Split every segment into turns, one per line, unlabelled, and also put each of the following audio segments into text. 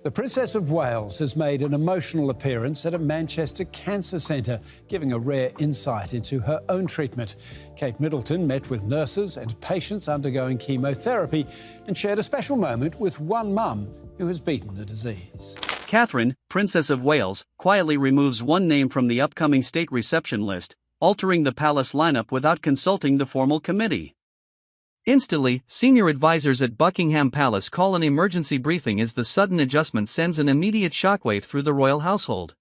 The Princess of Wales has made an emotional appearance at a Manchester cancer centre, giving a rare insight into her own treatment. Kate Middleton met with nurses and patients undergoing chemotherapy and shared a special moment with one mum who has beaten the disease.
Catherine, Princess of Wales, quietly removes one name from the upcoming state reception list, altering the palace lineup without consulting the formal committee. Instantly, senior advisors at Buckingham Palace call an emergency briefing as the sudden adjustment sends an immediate shockwave through the royal household.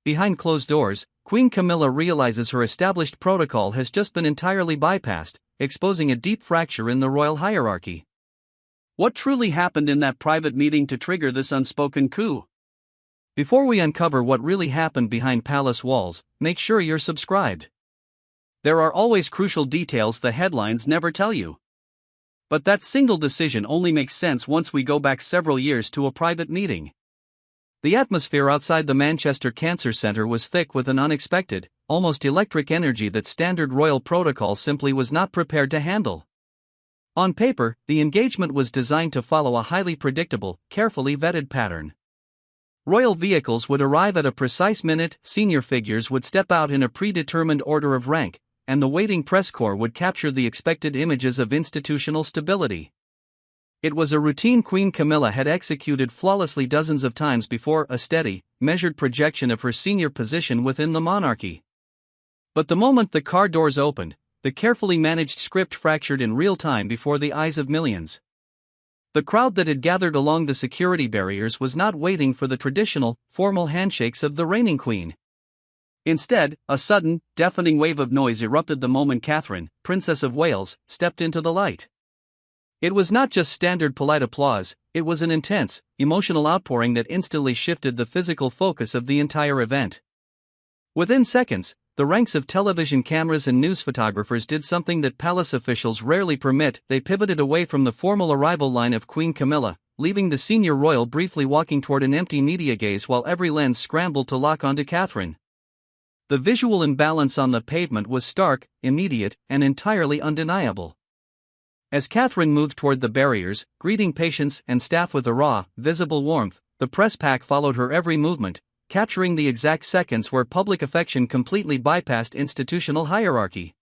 Behind closed doors, Queen Camilla realizes her established protocol has just been entirely bypassed, exposing a deep fracture in the royal hierarchy. What truly happened in that private meeting to trigger this unspoken coup? Before we uncover what really happened behind palace walls, make sure you're subscribed. There are always crucial details the headlines never tell you. But that single decision only makes sense once we go back several years to a private meeting. The atmosphere outside the Manchester Cancer Centre was thick with an unexpected, almost electric energy that standard royal protocol simply was not prepared to handle. On paper, the engagement was designed to follow a highly predictable, carefully vetted pattern. Royal vehicles would arrive at a precise minute, senior figures would step out in a predetermined order of rank, and the waiting press corps would capture the expected images of institutional stability. It was a routine Queen Camilla had executed flawlessly dozens of times before, a steady, measured projection of her senior position within the monarchy. But the moment the car doors opened, the carefully managed script fractured in real time before the eyes of millions. The crowd that had gathered along the security barriers was not waiting for the traditional, formal handshakes of the reigning queen. Instead, a sudden, deafening wave of noise erupted the moment Catherine, Princess of Wales, stepped into the light. It was not just standard polite applause, it was an intense, emotional outpouring that instantly shifted the physical focus of the entire event. Within seconds, the ranks of television cameras and news photographers did something that palace officials rarely permit. They pivoted away from the formal arrival line of Queen Camilla, leaving the senior royal briefly walking toward an empty media gaze while every lens scrambled to lock onto Catherine. The visual imbalance on the pavement was stark, immediate, and entirely undeniable. As Catherine moved toward the barriers, greeting patients and staff with a raw, visible warmth, the press pack followed her every movement, capturing the exact seconds where public affection completely bypassed institutional hierarchy.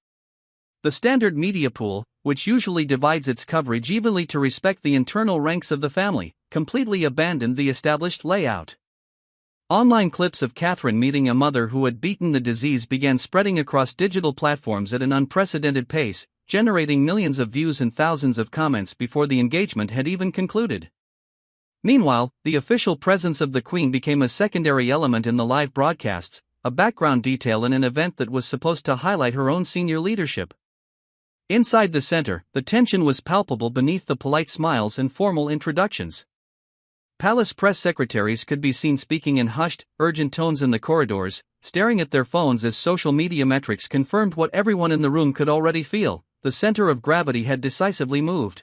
The standard media pool, which usually divides its coverage evenly to respect the internal ranks of the family, completely abandoned the established layout. Online clips of Catherine meeting a mother who had beaten the disease began spreading across digital platforms at an unprecedented pace, generating millions of views and thousands of comments before the engagement had even concluded. Meanwhile, the official presence of the Queen became a secondary element in the live broadcasts, a background detail in an event that was supposed to highlight her own senior leadership. Inside the center, the tension was palpable beneath the polite smiles and formal introductions. Palace press secretaries could be seen speaking in hushed, urgent tones in the corridors, staring at their phones as social media metrics confirmed what everyone in the room could already feel: the center of gravity had decisively moved.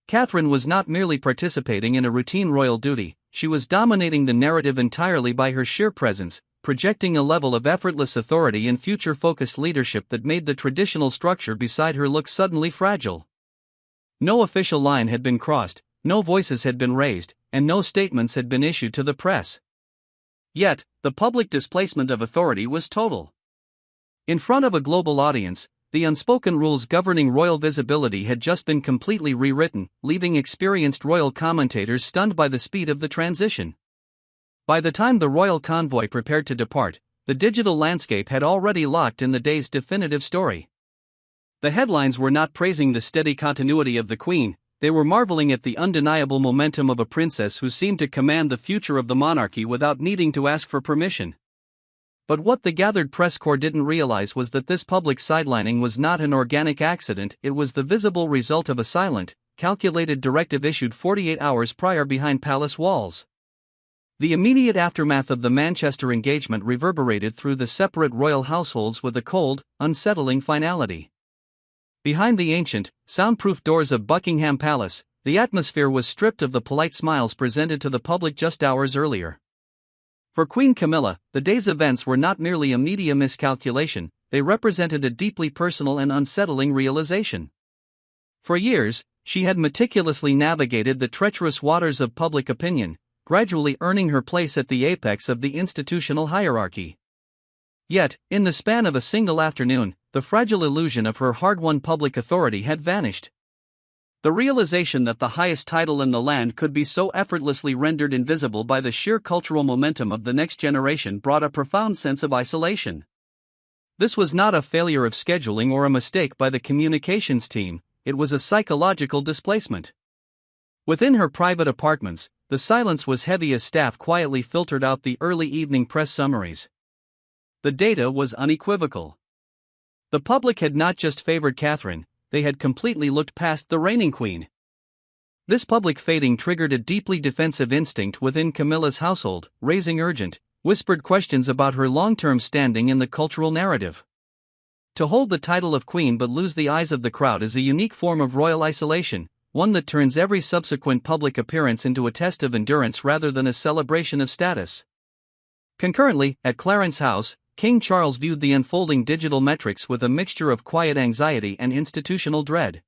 Catherine was not merely participating in a routine royal duty, she was dominating the narrative entirely by her sheer presence, projecting a level of effortless authority and future-focused leadership that made the traditional structure beside her look suddenly fragile. No official line had been crossed, no voices had been raised, and no statements had been issued to the press. Yet, the public displacement of authority was total. In front of a global audience, the unspoken rules governing royal visibility had just been completely rewritten, leaving experienced royal commentators stunned by the speed of the transition. By the time the royal convoy prepared to depart, the digital landscape had already locked in the day's definitive story. The headlines were not praising the steady continuity of the Queen, they were marveling at the undeniable momentum of a princess who seemed to command the future of the monarchy without needing to ask for permission. But what the gathered press corps didn't realize was that this public sidelining was not an organic accident, it was the visible result of a silent, calculated directive issued 48 hours prior behind palace walls. The immediate aftermath of the Manchester engagement reverberated through the separate royal households with a cold, unsettling finality. Behind the ancient, soundproof doors of Buckingham Palace, the atmosphere was stripped of the polite smiles presented to the public just hours earlier. For Queen Camilla, the day's events were not merely a media miscalculation, they represented a deeply personal and unsettling realization. For years, she had meticulously navigated the treacherous waters of public opinion, gradually earning her place at the apex of the institutional hierarchy. Yet, in the span of a single afternoon, the fragile illusion of her hard-won public authority had vanished. The realization that the highest title in the land could be so effortlessly rendered invisible by the sheer cultural momentum of the next generation brought a profound sense of isolation. This was not a failure of scheduling or a mistake by the communications team, it was a psychological displacement. Within her private apartments, the silence was heavy as staff quietly filtered out the early evening press summaries. The data was unequivocal. The public had not just favored Catherine, they had completely looked past the reigning queen. This public fading triggered a deeply defensive instinct within Camilla's household, raising urgent, whispered questions about her long-term standing in the cultural narrative. To hold the title of queen but lose the eyes of the crowd is a unique form of royal isolation, one that turns every subsequent public appearance into a test of endurance rather than a celebration of status. Concurrently, at Clarence House, King Charles viewed the unfolding digital metrics with a mixture of quiet anxiety and institutional dread.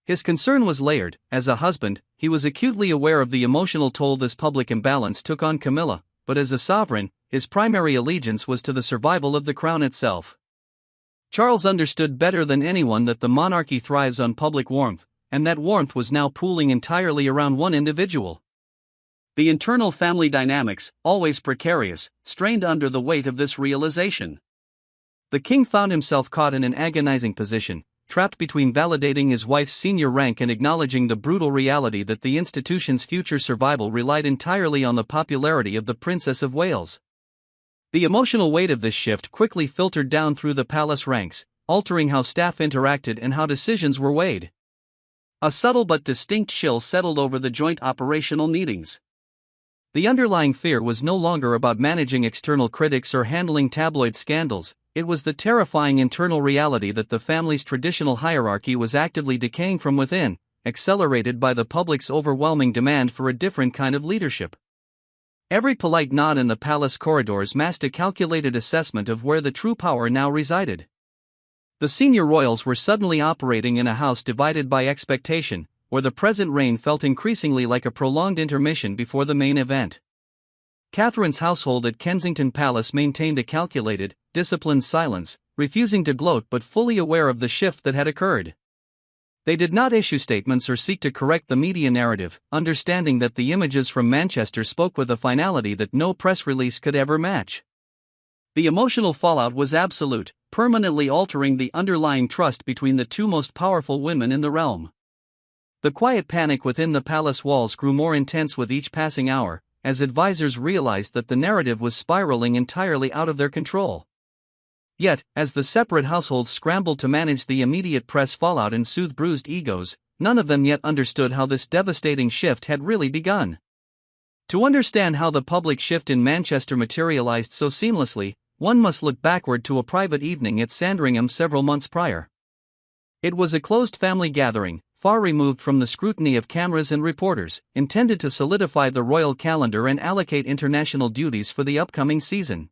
His concern was layered. As a husband, he was acutely aware of the emotional toll this public imbalance took on Camilla, but as a sovereign, his primary allegiance was to the survival of the crown itself. Charles understood better than anyone that the monarchy thrives on public warmth, and that warmth was now pooling entirely around one individual. The internal family dynamics, always precarious, strained under the weight of this realization. The king found himself caught in an agonizing position, trapped between validating his wife's senior rank and acknowledging the brutal reality that the institution's future survival relied entirely on the popularity of the Princess of Wales. The emotional weight of this shift quickly filtered down through the palace ranks, altering how staff interacted and how decisions were weighed. A subtle but distinct chill settled over the joint operational meetings. The underlying fear was no longer about managing external critics or handling tabloid scandals, it was the terrifying internal reality that the family's traditional hierarchy was actively decaying from within, accelerated by the public's overwhelming demand for a different kind of leadership. Every polite nod in the palace corridors masked a calculated assessment of where the true power now resided. The senior royals were suddenly operating in a house divided by expectation, where the present reign felt increasingly like a prolonged intermission before the main event. Catherine's household at Kensington Palace maintained a calculated, disciplined silence, refusing to gloat but fully aware of the shift that had occurred. They did not issue statements or seek to correct the media narrative, understanding that the images from Manchester spoke with a finality that no press release could ever match. The emotional fallout was absolute, permanently altering the underlying trust between the two most powerful women in the realm. The quiet panic within the palace walls grew more intense with each passing hour, as advisors realized that the narrative was spiraling entirely out of their control. Yet, as the separate households scrambled to manage the immediate press fallout and soothe bruised egos, none of them yet understood how this devastating shift had really begun. To understand how the public shift in Manchester materialized so seamlessly, one must look backward to a private evening at Sandringham several months prior. It was a closed family gathering, far removed from the scrutiny of cameras and reporters, intended to solidify the royal calendar and allocate international duties for the upcoming season.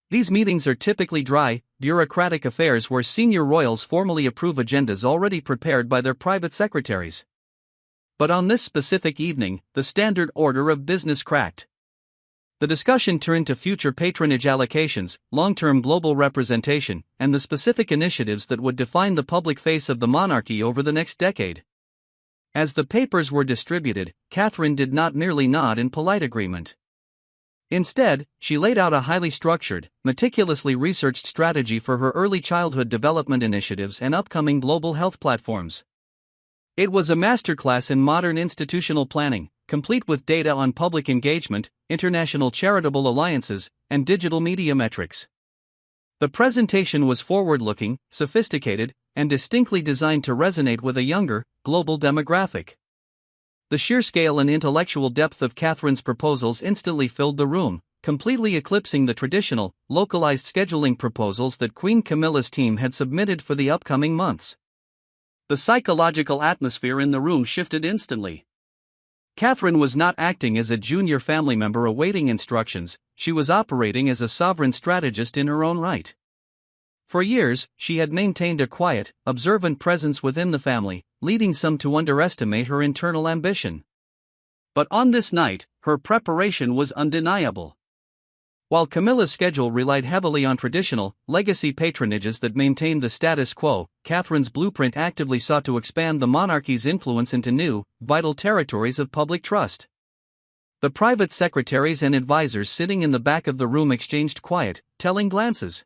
These meetings are typically dry, bureaucratic affairs where senior royals formally approve agendas already prepared by their private secretaries. But on this specific evening, the standard order of business cracked. The discussion turned to future patronage allocations, long-term global representation, and the specific initiatives that would define the public face of the monarchy over the next decade. As the papers were distributed, Catherine did not merely nod in polite agreement. Instead, she laid out a highly structured, meticulously researched strategy for her early childhood development initiatives and upcoming global health platforms. It was a masterclass in modern institutional planning, complete with data on public engagement, international charitable alliances, and digital media metrics. The presentation was forward-looking, sophisticated, and distinctly designed to resonate with a younger, global demographic. The sheer scale and intellectual depth of Catherine's proposals instantly filled the room, completely eclipsing the traditional, localized scheduling proposals that Queen Camilla's team had submitted for the upcoming months. The psychological atmosphere in the room shifted instantly. Catherine was not acting as a junior family member awaiting instructions, she was operating as a sovereign strategist in her own right. For years, she had maintained a quiet, observant presence within the family, leading some to underestimate her internal ambition. But on this night, her preparation was undeniable. While Camilla's schedule relied heavily on traditional, legacy patronages that maintained the status quo, Catherine's blueprint actively sought to expand the monarchy's influence into new, vital territories of public trust. The private secretaries and advisors sitting in the back of the room exchanged quiet, telling glances.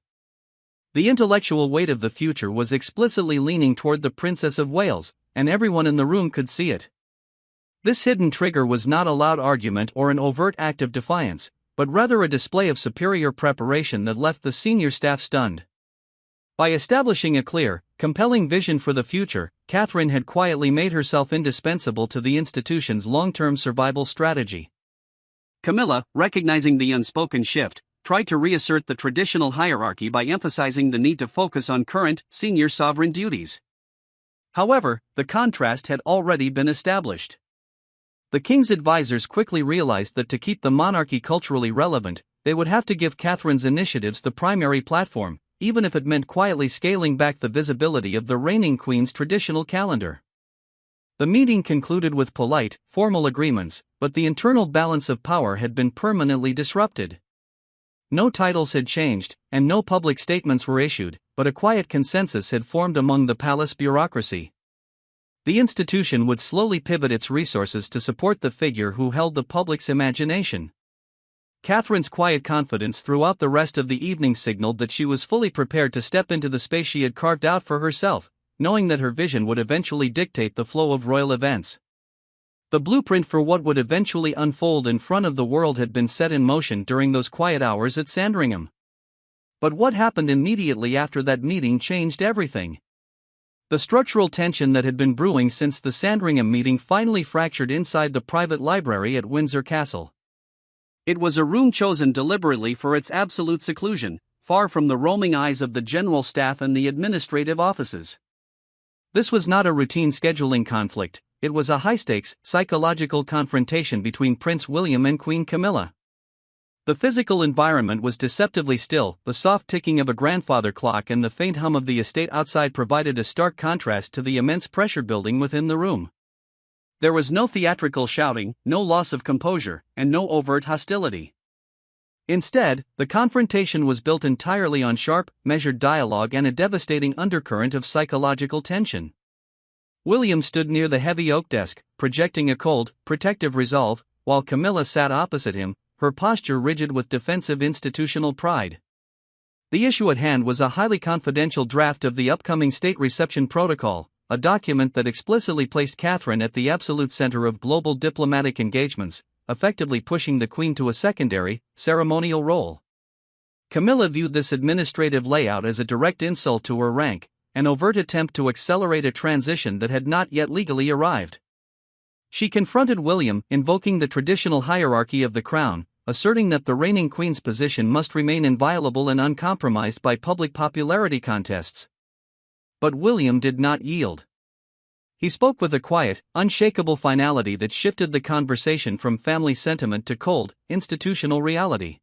The intellectual weight of the future was explicitly leaning toward the Princess of Wales, and everyone in the room could see it. This hidden trigger was not a loud argument or an overt act of defiance, but rather a display of superior preparation that left the senior staff stunned. By establishing a clear, compelling vision for the future, Catherine had quietly made herself indispensable to the institution's long-term survival strategy. Camilla, recognizing the unspoken shift, tried to reassert the traditional hierarchy by emphasizing the need to focus on current, senior sovereign duties. However, the contrast had already been established. The king's advisors quickly realized that to keep the monarchy culturally relevant, they would have to give Catherine's initiatives the primary platform, even if it meant quietly scaling back the visibility of the reigning queen's traditional calendar. The meeting concluded with polite, formal agreements, but the internal balance of power had been permanently disrupted. No titles had changed, and no public statements were issued, but a quiet consensus had formed among the palace bureaucracy. The institution would slowly pivot its resources to support the figure who held the public's imagination. Catherine's quiet confidence throughout the rest of the evening signaled that she was fully prepared to step into the space she had carved out for herself, knowing that her vision would eventually dictate the flow of royal events. The blueprint for what would eventually unfold in front of the world had been set in motion during those quiet hours at Sandringham. But what happened immediately after that meeting changed everything. The structural tension that had been brewing since the Sandringham meeting finally fractured inside the private library at Windsor Castle. It was a room chosen deliberately for its absolute seclusion, far from the roaming eyes of the general staff and the administrative offices. This was not a routine scheduling conflict, it was a high-stakes, psychological confrontation between Prince William and Queen Camilla. The physical environment was deceptively still, the soft ticking of a grandfather clock and the faint hum of the estate outside provided a stark contrast to the immense pressure building within the room. There was no theatrical shouting, no loss of composure, and no overt hostility. Instead, the confrontation was built entirely on sharp, measured dialogue and a devastating undercurrent of psychological tension. William stood near the heavy oak desk, projecting a cold, protective resolve, while Camilla sat opposite him, her posture rigid with defensive institutional pride. The issue at hand was a highly confidential draft of the upcoming state reception protocol, a document that explicitly placed Catherine at the absolute center of global diplomatic engagements, effectively pushing the Queen to a secondary, ceremonial role. Camilla viewed this administrative layout as a direct insult to her rank, an overt attempt to accelerate a transition that had not yet legally arrived. She confronted William, invoking the traditional hierarchy of the crown, asserting that the reigning queen's position must remain inviolable and uncompromised by public popularity contests. But William did not yield. He spoke with a quiet, unshakable finality that shifted the conversation from family sentiment to cold, institutional reality.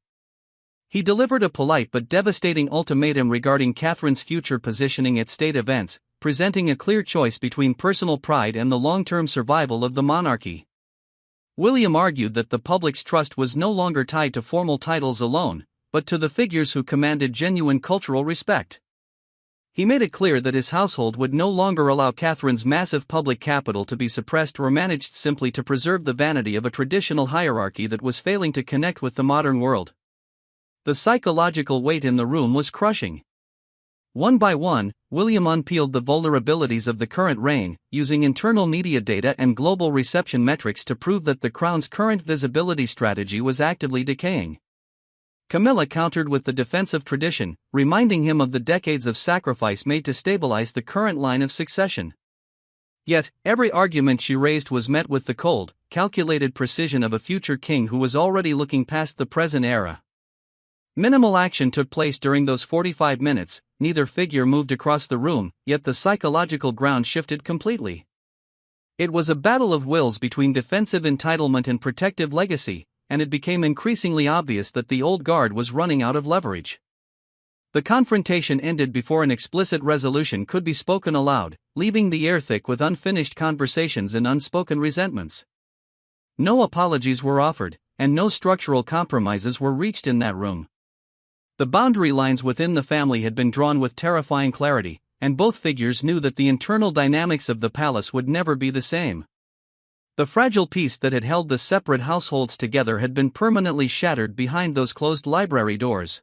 He delivered a polite but devastating ultimatum regarding Catherine's future positioning at state events, presenting a clear choice between personal pride and the long-term survival of the monarchy. William argued that the public's trust was no longer tied to formal titles alone, but to the figures who commanded genuine cultural respect. He made it clear that his household would no longer allow Catherine's massive public capital to be suppressed or managed simply to preserve the vanity of a traditional hierarchy that was failing to connect with the modern world. The psychological weight in the room was crushing. One by one, William unpeeled the vulnerabilities of the current reign, using internal media data and global reception metrics to prove that the crown's current visibility strategy was actively decaying. Camilla countered with the defensive tradition, reminding him of the decades of sacrifice made to stabilize the current line of succession. Yet, every argument she raised was met with the cold, calculated precision of a future king who was already looking past the present era. Minimal action took place during those 45 minutes, neither figure moved across the room, yet the psychological ground shifted completely. It was a battle of wills between defensive entitlement and protective legacy, and it became increasingly obvious that the old guard was running out of leverage. The confrontation ended before an explicit resolution could be spoken aloud, leaving the air thick with unfinished conversations and unspoken resentments. No apologies were offered, and no structural compromises were reached in that room. The boundary lines within the family had been drawn with terrifying clarity, and both figures knew that the internal dynamics of the palace would never be the same. The fragile peace that had held the separate households together had been permanently shattered behind those closed library doors.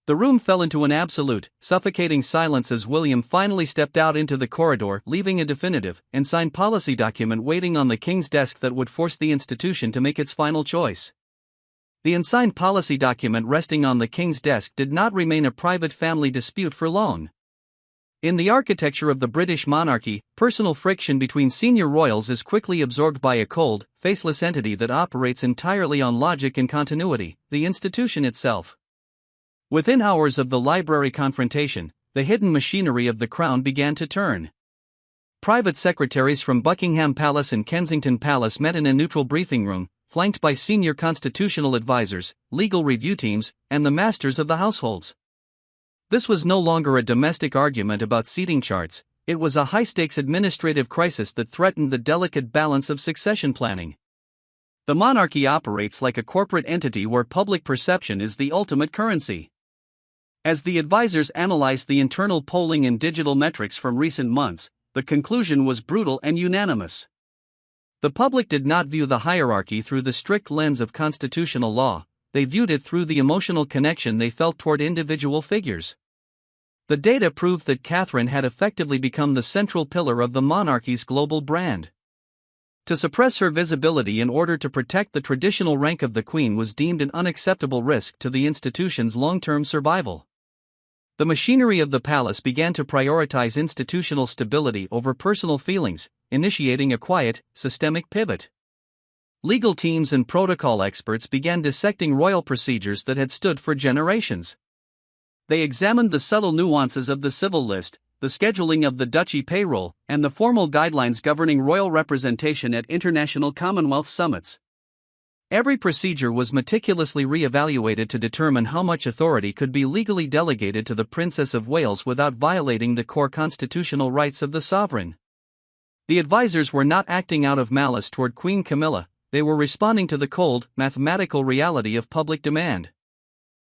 The room fell into an absolute, suffocating silence as William finally stepped out into the corridor, leaving a definitive and signed policy document waiting on the king's desk that would force the institution to make its final choice. The unsigned policy document resting on the king's desk did not remain a private family dispute for long. In the architecture of the British monarchy, personal friction between senior royals is quickly absorbed by a cold, faceless entity that operates entirely on logic and continuity, the institution itself. Within hours of the library confrontation, the hidden machinery of the crown began to turn. Private secretaries from Buckingham Palace and Kensington Palace met in a neutral briefing room, flanked by senior constitutional advisors, legal review teams, and the masters of the households. This was no longer a domestic argument about seating charts, it was a high-stakes administrative crisis that threatened the delicate balance of succession planning. The monarchy operates like a corporate entity where public perception is the ultimate currency. As the advisors analyzed the internal polling and digital metrics from recent months, the conclusion was brutal and unanimous. The public did not view the hierarchy through the strict lens of constitutional law, they viewed it through the emotional connection they felt toward individual figures. The data proved that Catherine had effectively become the central pillar of the monarchy's global brand. To suppress her visibility in order to protect the traditional rank of the Queen was deemed an unacceptable risk to the institution's long-term survival. The machinery of the palace began to prioritize institutional stability over personal feelings, initiating a quiet, systemic pivot. Legal teams and protocol experts began dissecting royal procedures that had stood for generations. They examined the subtle nuances of the civil list, the scheduling of the duchy payroll, and the formal guidelines governing royal representation at international Commonwealth summits. Every procedure was meticulously re-evaluated to determine how much authority could be legally delegated to the Princess of Wales without violating the core constitutional rights of the sovereign. The advisors were not acting out of malice toward Queen Camilla, they were responding to the cold, mathematical reality of public demand.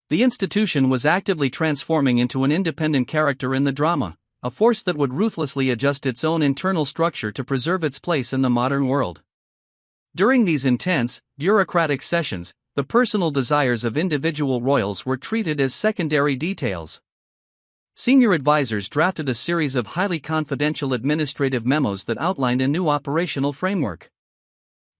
The institution was actively transforming into an independent character in the drama, a force that would ruthlessly adjust its own internal structure to preserve its place in the modern world. During these intense, bureaucratic sessions, the personal desires of individual royals were treated as secondary details. Senior advisors drafted a series of highly confidential administrative memos that outlined a new operational framework.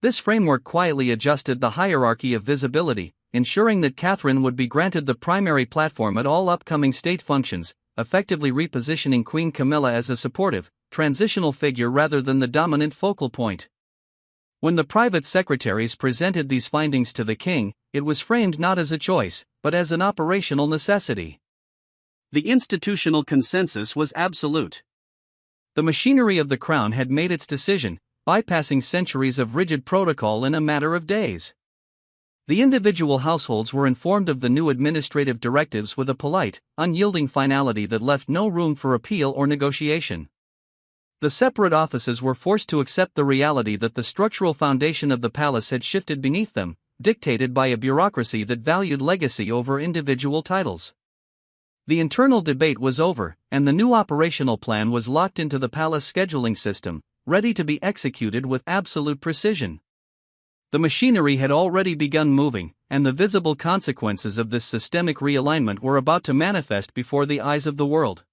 This framework quietly adjusted the hierarchy of visibility, ensuring that Catherine would be granted the primary platform at all upcoming state functions, effectively repositioning Queen Camilla as a supportive, transitional figure rather than the dominant focal point. When the private secretaries presented these findings to the king, it was framed not as a choice, but as an operational necessity. The institutional consensus was absolute. The machinery of the crown had made its decision, bypassing centuries of rigid protocol in a matter of days. The individual households were informed of the new administrative directives with a polite, unyielding finality that left no room for appeal or negotiation. The separate offices were forced to accept the reality that the structural foundation of the palace had shifted beneath them, dictated by a bureaucracy that valued legacy over individual titles. The internal debate was over, and the new operational plan was locked into the palace scheduling system, ready to be executed with absolute precision. The machinery had already begun moving, and the visible consequences of this systemic realignment were about to manifest before the eyes of the world.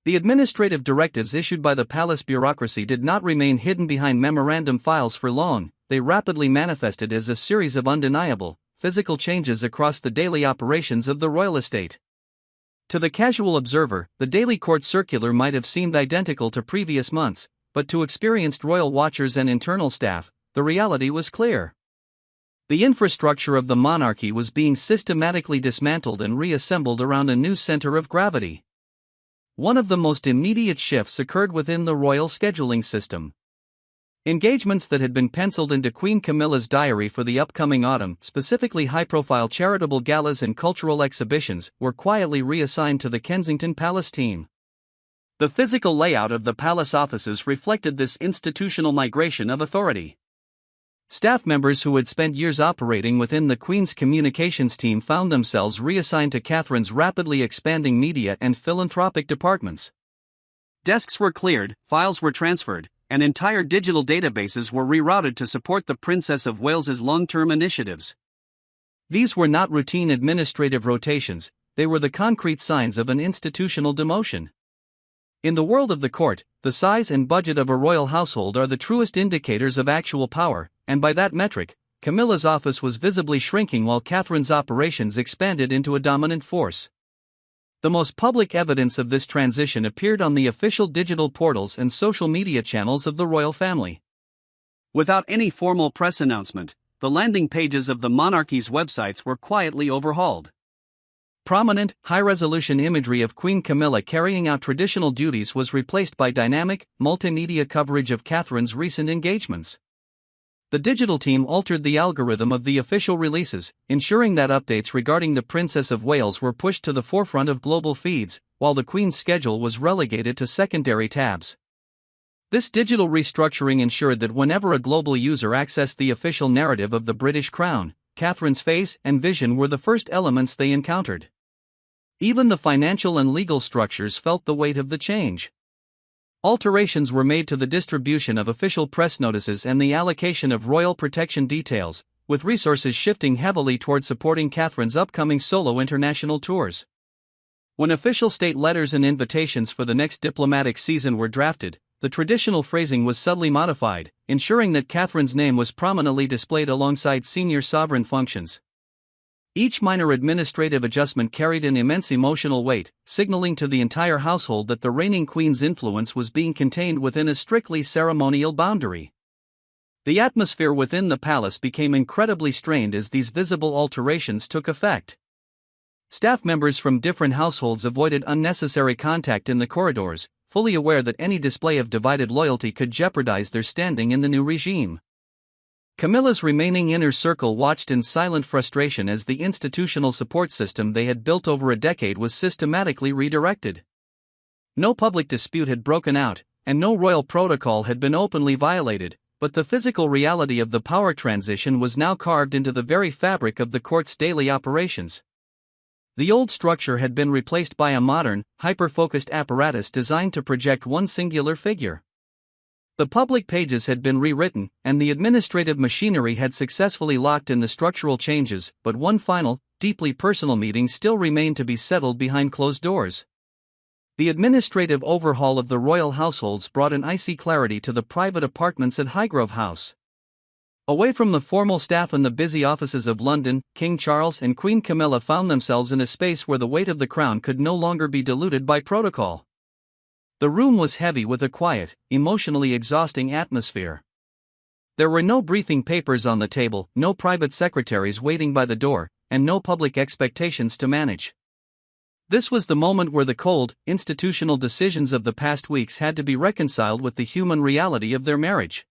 The administrative directives issued by the palace bureaucracy did not remain hidden behind memorandum files for long, they rapidly manifested as a series of undeniable, physical changes across the daily operations of the royal estate. To the casual observer, the daily court circular might have seemed identical to previous months, but to experienced royal watchers and internal staff, the reality was clear. The infrastructure of the monarchy was being systematically dismantled and reassembled around a new center of gravity. One of the most immediate shifts occurred within the royal scheduling system. Engagements that had been penciled into Queen Camilla's diary for the upcoming autumn, specifically high-profile charitable galas and cultural exhibitions, were quietly reassigned to the Kensington Palace team. The physical layout of the palace offices reflected this institutional migration of authority. Staff members who had spent years operating within the Queen's communications team found themselves reassigned to Catherine's rapidly expanding media and philanthropic departments. Desks were cleared, files were transferred, and entire digital databases were rerouted to support the Princess of Wales's long-term initiatives. These were not routine administrative rotations, they were the concrete signs of an institutional demotion. In the world of the court, the size and budget of a royal household are the truest indicators of actual power, and by that metric, Camilla's office was visibly shrinking while Catherine's operations expanded into a dominant force. The most public evidence of this transition appeared on the official digital portals and social media channels of the royal family. Without any formal press announcement, the landing pages of the monarchy's websites were quietly overhauled. Prominent, high-resolution imagery of Queen Camilla carrying out traditional duties was replaced by dynamic, multimedia coverage of Catherine's recent engagements. The digital team altered the algorithm of the official releases, ensuring that updates regarding the Princess of Wales were pushed to the forefront of global feeds, while the Queen's schedule was relegated to secondary tabs. This digital restructuring ensured that whenever a global user accessed the official narrative of the British Crown, Catherine's face and vision were the first elements they encountered. Even the financial and legal structures felt the weight of the change. Alterations were made to the distribution of official press notices and the allocation of royal protection details, with resources shifting heavily toward supporting Catherine's upcoming solo international tours. When official state letters and invitations for the next diplomatic season were drafted, the traditional phrasing was subtly modified, ensuring that Catherine's name was prominently displayed alongside senior sovereign functions. Each minor administrative adjustment carried an immense emotional weight, signaling to the entire household that the reigning queen's influence was being contained within a strictly ceremonial boundary. The atmosphere within the palace became incredibly strained as these visible alterations took effect. Staff members from different households avoided unnecessary contact in the corridors, fully aware that any display of divided loyalty could jeopardize their standing in the new regime. Camilla's remaining inner circle watched in silent frustration as the institutional support system they had built over a decade was systematically redirected. No public dispute had broken out, and no royal protocol had been openly violated, but the physical reality of the power transition was now carved into the very fabric of the court's daily operations. The old structure had been replaced by a modern, hyper-focused apparatus designed to project one singular figure. The public pages had been rewritten, and the administrative machinery had successfully locked in the structural changes, but one final, deeply personal meeting still remained to be settled behind closed doors. The administrative overhaul of the royal households brought an icy clarity to the private apartments at Highgrove House. Away from the formal staff and the busy offices of London, King Charles and Queen Camilla found themselves in a space where the weight of the crown could no longer be diluted by protocol. The room was heavy with a quiet, emotionally exhausting atmosphere. There were no briefing papers on the table, no private secretaries waiting by the door, and no public expectations to manage. This was the moment where the cold, institutional decisions of the past weeks had to be reconciled with the human reality of their marriage.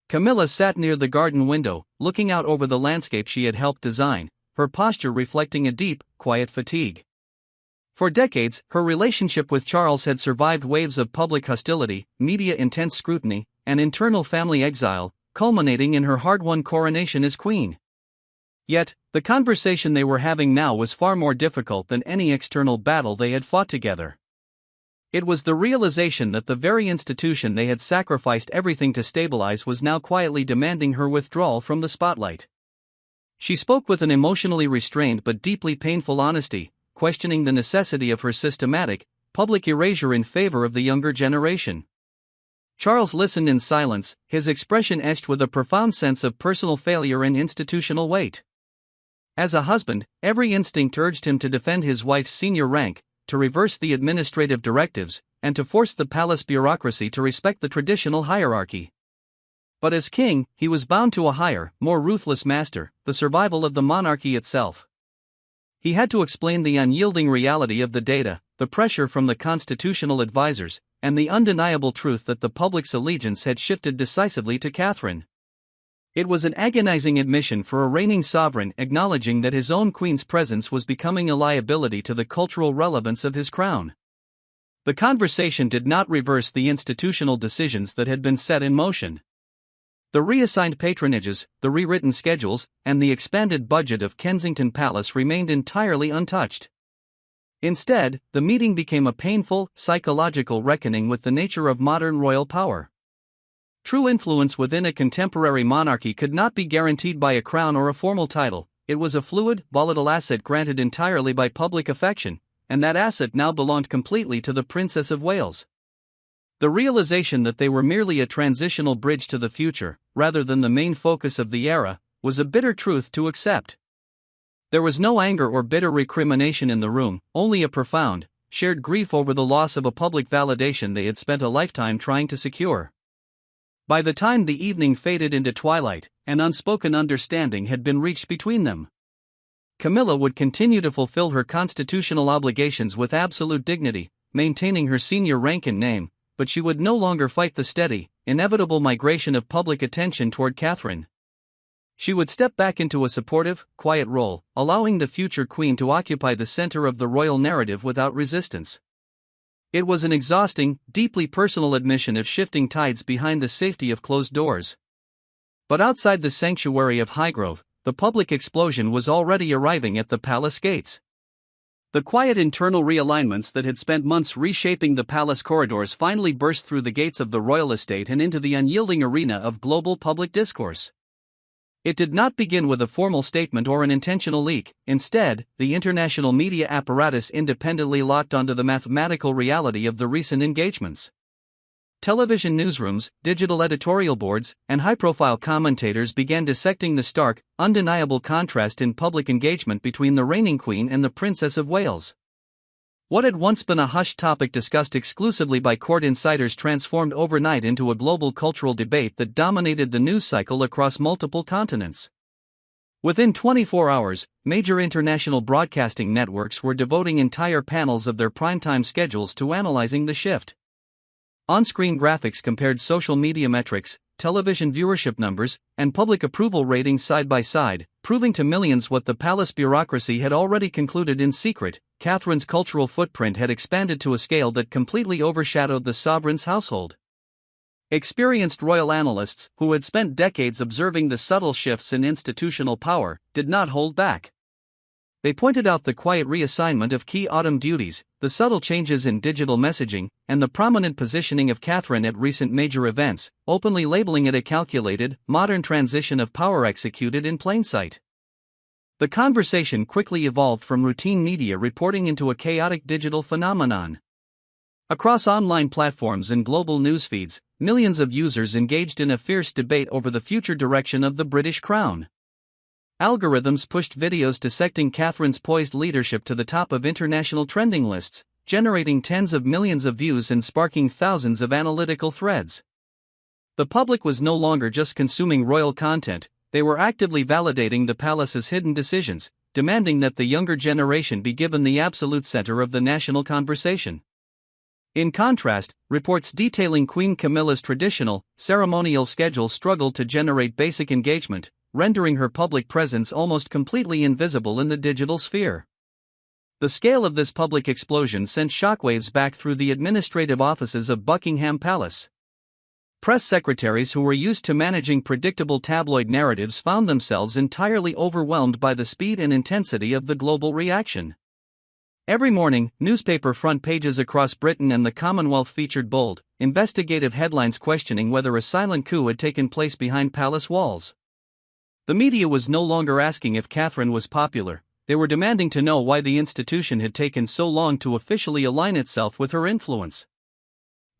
Camilla sat near the garden window, looking out over the landscape she had helped design, her posture reflecting a deep, quiet fatigue. For decades, her relationship with Charles had survived waves of public hostility, media-intense scrutiny, and internal family exile, culminating in her hard-won coronation as queen. Yet, the conversation they were having now was far more difficult than any external battle they had fought together. It was the realization that the very institution they had sacrificed everything to stabilize was now quietly demanding her withdrawal from the spotlight. She spoke with an emotionally restrained but deeply painful honesty, questioning the necessity of her systematic, public erasure in favor of the younger generation. Charles listened in silence, his expression etched with a profound sense of personal failure and institutional weight. As a husband, every instinct urged him to defend his wife's senior rank, to reverse the administrative directives, and to force the palace bureaucracy to respect the traditional hierarchy. But as king, he was bound to a higher, more ruthless master, the survival of the monarchy itself. He had to explain the unyielding reality of the data, the pressure from the constitutional advisors, and the undeniable truth that the public's allegiance had shifted decisively to Catherine. It was an agonizing admission for a reigning sovereign acknowledging that his own queen's presence was becoming a liability to the cultural relevance of his crown. The conversation did not reverse the institutional decisions that had been set in motion. The reassigned patronages, the rewritten schedules, and the expanded budget of Kensington Palace remained entirely untouched. Instead, the meeting became a painful, psychological reckoning with the nature of modern royal power. True influence within a contemporary monarchy could not be guaranteed by a crown or a formal title. It was a fluid, volatile asset granted entirely by public affection, and that asset now belonged completely to the Princess of Wales. The realization that they were merely a transitional bridge to the future, rather than the main focus of the era, was a bitter truth to accept. There was no anger or bitter recrimination in the room, only a profound, shared grief over the loss of a public validation they had spent a lifetime trying to secure. By the time the evening faded into twilight, an unspoken understanding had been reached between them. Camilla would continue to fulfill her constitutional obligations with absolute dignity, maintaining her senior rank and name, but she would no longer fight the steady, inevitable migration of public attention toward Catherine. She would step back into a supportive, quiet role, allowing the future queen to occupy the center of the royal narrative without resistance. It was an exhausting, deeply personal admission of shifting tides behind the safety of closed doors. But outside the sanctuary of Highgrove, the public explosion was already arriving at the palace gates. The quiet internal realignments that had spent months reshaping the palace corridors finally burst through the gates of the royal estate and into the unyielding arena of global public discourse. It did not begin with a formal statement or an intentional leak. Instead, the international media apparatus independently locked onto the mathematical reality of the recent engagements. Television newsrooms, digital editorial boards, and high-profile commentators began dissecting the stark, undeniable contrast in public engagement between the reigning queen and the Princess of Wales. What had once been a hushed topic discussed exclusively by court insiders transformed overnight into a global cultural debate that dominated the news cycle across multiple continents. Within 24 hours, major international broadcasting networks were devoting entire panels of their primetime schedules to analyzing the shift. On-screen graphics compared social media metrics, television viewership numbers, and public approval ratings side by side, proving to millions what the palace bureaucracy had already concluded in secret: Catherine's cultural footprint had expanded to a scale that completely overshadowed the sovereign's household. Experienced royal analysts, who had spent decades observing the subtle shifts in institutional power, did not hold back. They pointed out the quiet reassignment of key autumn duties, the subtle changes in digital messaging, and the prominent positioning of Catherine at recent major events, openly labeling it a calculated, modern transition of power executed in plain sight. The conversation quickly evolved from routine media reporting into a chaotic digital phenomenon. Across online platforms and global news feeds, millions of users engaged in a fierce debate over the future direction of the British crown. Algorithms pushed videos dissecting Catherine's poised leadership to the top of international trending lists, generating tens of millions of views and sparking thousands of analytical threads. The public was no longer just consuming royal content, they were actively validating the palace's hidden decisions, demanding that the younger generation be given the absolute center of the national conversation. In contrast, reports detailing Queen Camilla's traditional, ceremonial schedule struggled to generate basic engagement, rendering her public presence almost completely invisible in the digital sphere. The scale of this public explosion sent shockwaves back through the administrative offices of Buckingham Palace. Press secretaries who were used to managing predictable tabloid narratives found themselves entirely overwhelmed by the speed and intensity of the global reaction. Every morning, newspaper front pages across Britain and the Commonwealth featured bold, investigative headlines questioning whether a silent coup had taken place behind palace walls. The media was no longer asking if Catherine was popular, they were demanding to know why the institution had taken so long to officially align itself with her influence.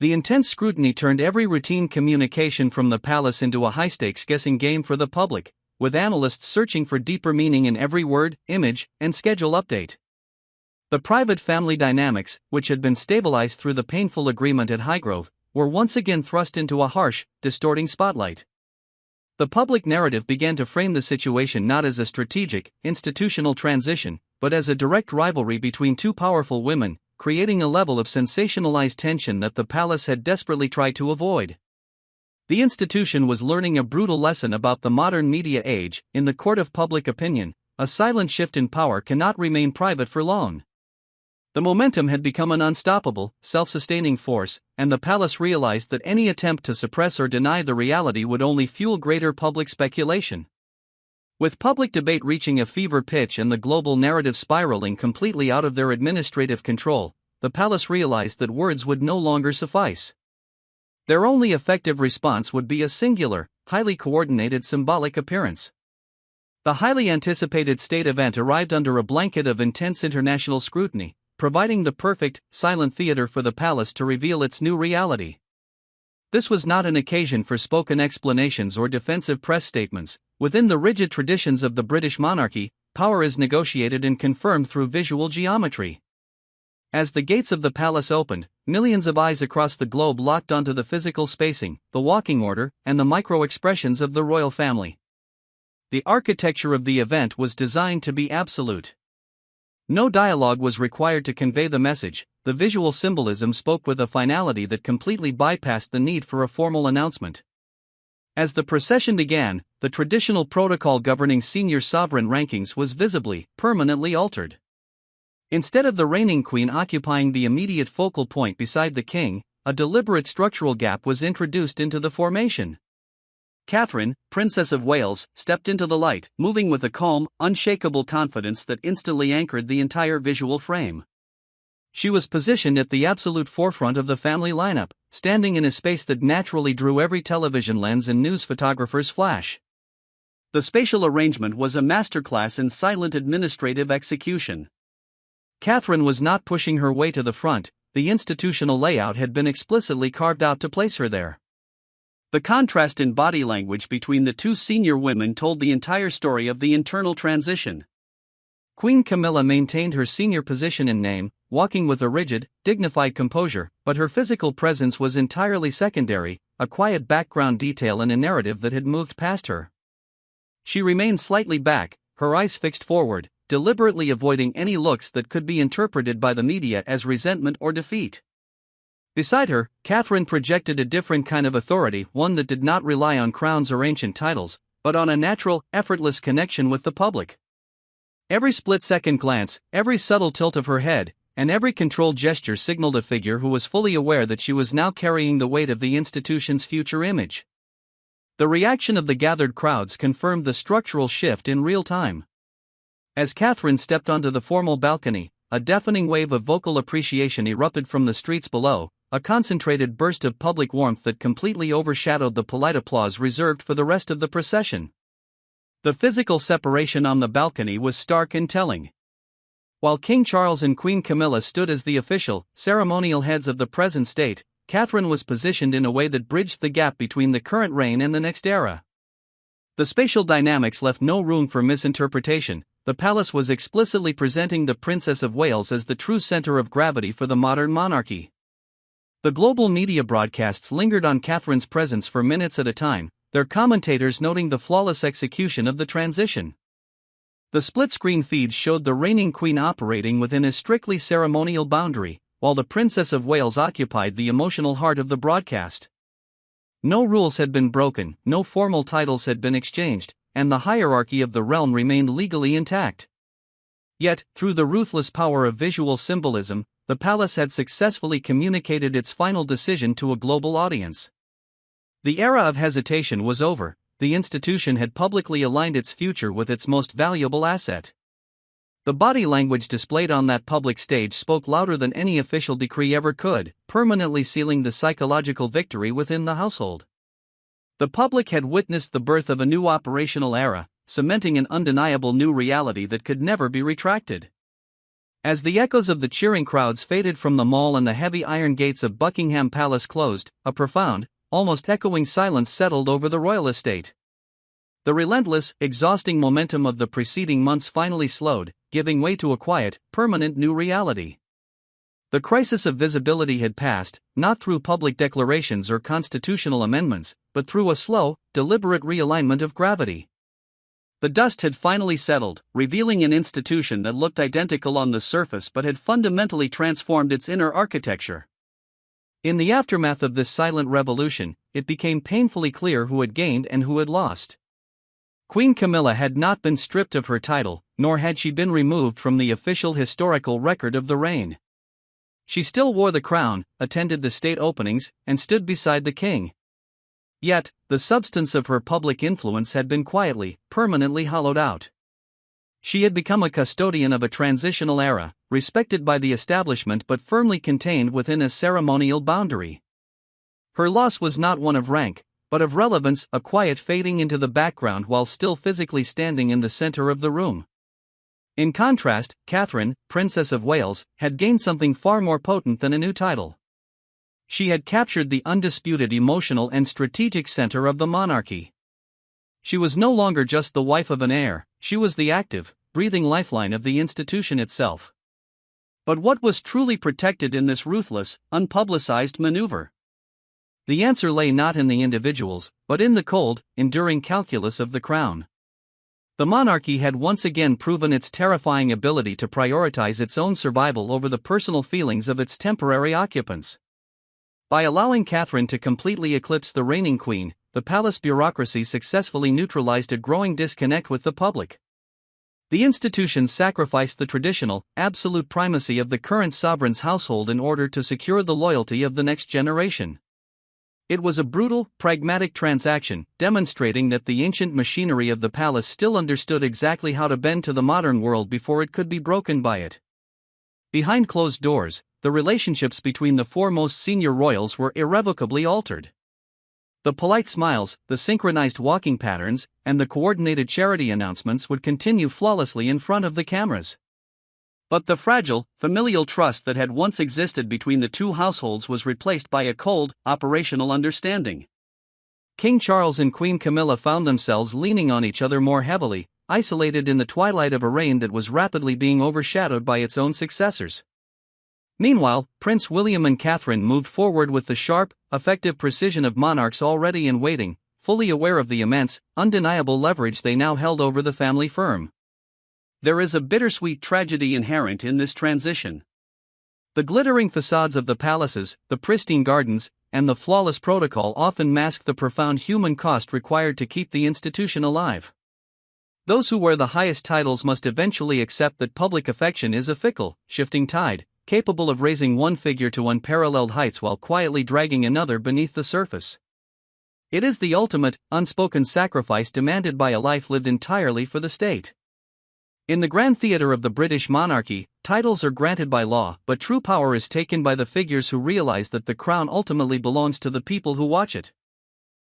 The intense scrutiny turned every routine communication from the palace into a high-stakes guessing game for the public, with analysts searching for deeper meaning in every word, image, and schedule update. The private family dynamics, which had been stabilized through the painful agreement at Highgrove, were once again thrust into a harsh, distorting spotlight. The public narrative began to frame the situation not as a strategic, institutional transition, but as a direct rivalry between two powerful women, creating a level of sensationalized tension that the palace had desperately tried to avoid. The institution was learning a brutal lesson about the modern media age: in the court of public opinion, a silent shift in power cannot remain private for long. The momentum had become an unstoppable, self-sustaining force, and the palace realized that any attempt to suppress or deny the reality would only fuel greater public speculation. With public debate reaching a fever pitch and the global narrative spiraling completely out of their administrative control, the palace realized that words would no longer suffice. Their only effective response would be a singular, highly coordinated symbolic appearance. The highly anticipated state event arrived under a blanket of intense international scrutiny, providing the perfect, silent theater for the palace to reveal its new reality. This was not an occasion for spoken explanations or defensive press statements. Within the rigid traditions of the British monarchy, power is negotiated and confirmed through visual geometry. As the gates of the palace opened, millions of eyes across the globe locked onto the physical spacing, the walking order, and the micro-expressions of the royal family. The architecture of the event was designed to be absolute. No dialogue was required to convey the message. The visual symbolism spoke with a finality that completely bypassed the need for a formal announcement. As the procession began, the traditional protocol governing senior sovereign rankings was visibly, permanently altered. Instead of the reigning queen occupying the immediate focal point beside the king, a deliberate structural gap was introduced into the formation. Catherine, Princess of Wales, stepped into the light, moving with a calm, unshakable confidence that instantly anchored the entire visual frame. She was positioned at the absolute forefront of the family lineup, standing in a space that naturally drew every television lens and news photographer's flash. The spatial arrangement was a masterclass in silent administrative execution. Catherine was not pushing her way to the front. The institutional layout had been explicitly carved out to place her there. The contrast in body language between the two senior women told the entire story of the internal transition. Queen Camilla maintained her senior position in name, walking with a rigid, dignified composure, but her physical presence was entirely secondary, a quiet background detail in a narrative that had moved past her. She remained slightly back, her eyes fixed forward, deliberately avoiding any looks that could be interpreted by the media as resentment or defeat. Beside her, Catherine projected a different kind of authority, one that did not rely on crowns or ancient titles, but on a natural, effortless connection with the public. Every split-second glance, every subtle tilt of her head, and every controlled gesture signaled a figure who was fully aware that she was now carrying the weight of the institution's future image. The reaction of the gathered crowds confirmed the structural shift in real time. As Catherine stepped onto the formal balcony, a deafening wave of vocal appreciation erupted from the streets below, a concentrated burst of public warmth that completely overshadowed the polite applause reserved for the rest of the procession. The physical separation on the balcony was stark and telling. While King Charles and Queen Camilla stood as the official, ceremonial heads of the present state, Catherine was positioned in a way that bridged the gap between the current reign and the next era. The spatial dynamics left no room for misinterpretation. The palace was explicitly presenting the Princess of Wales as the true center of gravity for the modern monarchy. The global media broadcasts lingered on Catherine's presence for minutes at a time, their commentators noting the flawless execution of the transition. The split-screen feeds showed the reigning queen operating within a strictly ceremonial boundary, while the Princess of Wales occupied the emotional heart of the broadcast. No rules had been broken, no formal titles had been exchanged, and the hierarchy of the realm remained legally intact. Yet, through the ruthless power of visual symbolism, the palace had successfully communicated its final decision to a global audience. The era of hesitation was over. The institution had publicly aligned its future with its most valuable asset. The body language displayed on that public stage spoke louder than any official decree ever could, permanently sealing the psychological victory within the household. The public had witnessed the birth of a new operational era, cementing an undeniable new reality that could never be retracted. As the echoes of the cheering crowds faded from the mall and the heavy iron gates of Buckingham Palace closed, a profound, almost echoing silence settled over the royal estate. The relentless, exhausting momentum of the preceding months finally slowed, giving way to a quiet, permanent new reality. The crisis of visibility had passed, not through public declarations or constitutional amendments, but through a slow, deliberate realignment of gravity. The dust had finally settled, revealing an institution that looked identical on the surface but had fundamentally transformed its inner architecture. In the aftermath of this silent revolution, it became painfully clear who had gained and who had lost. Queen Camilla had not been stripped of her title, nor had she been removed from the official historical record of the reign. She still wore the crown, attended the state openings, and stood beside the king. Yet, the substance of her public influence had been quietly, permanently hollowed out. She had become a custodian of a transitional era, respected by the establishment but firmly contained within a ceremonial boundary. Her loss was not one of rank, but of relevance, a quiet fading into the background while still physically standing in the center of the room. In contrast, Catherine, Princess of Wales, had gained something far more potent than a new title. She had captured the undisputed emotional and strategic center of the monarchy. She was no longer just the wife of an heir, she was the active, breathing lifeline of the institution itself. But what was truly protected in this ruthless, unpublicized maneuver? The answer lay not in the individuals, but in the cold, enduring calculus of the crown. The monarchy had once again proven its terrifying ability to prioritize its own survival over the personal feelings of its temporary occupants. By allowing Catherine to completely eclipse the reigning queen, the palace bureaucracy successfully neutralized a growing disconnect with the public. The institution sacrificed the traditional, absolute primacy of the current sovereign's household in order to secure the loyalty of the next generation. It was a brutal, pragmatic transaction, demonstrating that the ancient machinery of the palace still understood exactly how to bend to the modern world before it could be broken by it. Behind closed doors, the relationships between the foremost senior royals were irrevocably altered. The polite smiles, the synchronized walking patterns, and the coordinated charity announcements would continue flawlessly in front of the cameras. But the fragile, familial trust that had once existed between the two households was replaced by a cold, operational understanding. King Charles and Queen Camilla found themselves leaning on each other more heavily, isolated in the twilight of a reign that was rapidly being overshadowed by its own successors. Meanwhile, Prince William and Catherine moved forward with the sharp, effective precision of monarchs already in waiting, fully aware of the immense, undeniable leverage they now held over the family firm. There is a bittersweet tragedy inherent in this transition. The glittering facades of the palaces, the pristine gardens, and the flawless protocol often mask the profound human cost required to keep the institution alive. Those who wear the highest titles must eventually accept that public affection is a fickle, shifting tide, capable of raising one figure to unparalleled heights while quietly dragging another beneath the surface. It is the ultimate, unspoken sacrifice demanded by a life lived entirely for the state. In the grand theatre of the British monarchy, titles are granted by law, but true power is taken by the figures who realize that the crown ultimately belongs to the people who watch it.